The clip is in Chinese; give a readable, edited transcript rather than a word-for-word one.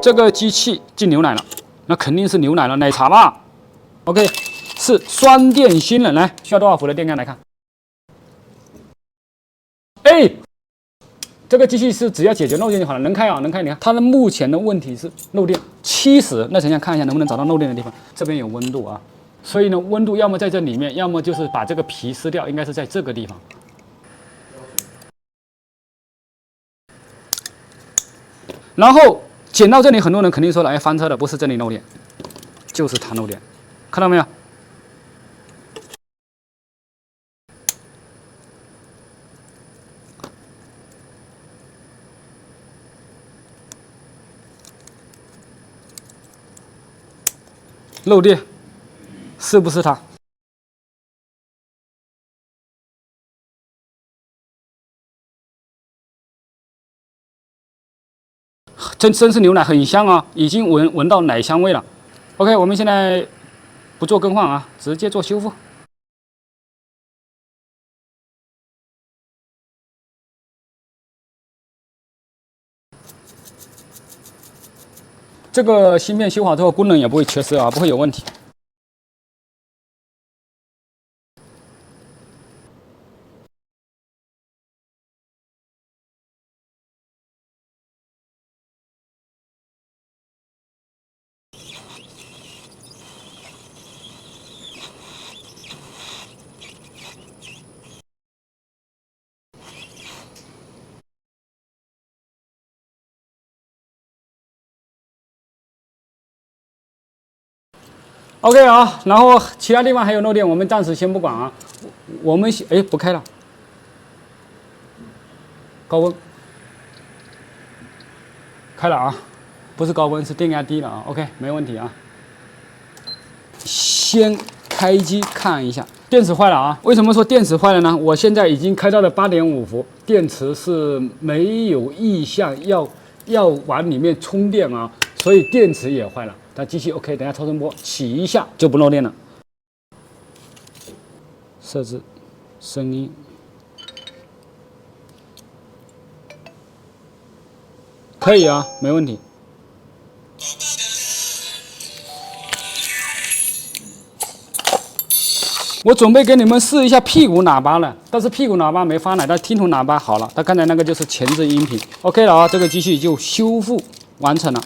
这个机器进牛奶了，那肯定是牛奶了，奶茶吧 ？OK， 是双电新人，来，需要多少伏的电压来看？哎，这个机器是只要解决漏电就好了，能开啊，能开。你看它的目前的问题是漏电70，那等一下看一下能不能找到漏电的地方。这边有温度啊，所以呢，温度要么在这里面，要么就是把这个皮撕掉，应该是在这个地方。然后剪到这里，很多人肯定说了，哎，翻车了，不是这里漏电，就是它漏电，看到没有？漏电，是不是它？真是牛奶，很香啊，已经闻到奶香味了。OK， 我们现在不做更换啊，直接做修复。这个芯片修好之后，功能也不会缺失啊，不会有问题。OK 啊，然后其他地方还有漏电，我们暂时先不管啊。我们哎不开了，高温开了啊，不是高温，是电压低了啊。OK， 没问题啊。先开机看一下，电池坏了啊。为什么说电池坏了呢？我现在已经开到了8.5伏，电池是没有意向要往里面充电啊，所以电池也坏了。但机器 OK， 等下超声波起一下就不漏电了。设置声音，可以啊，没问题。我准备给你们试一下屁股喇叭了，但是屁股喇叭没发奶，但听筒喇叭好了。它刚才那个就是前置音频 ，OK 了啊，这个机器就修复完成了。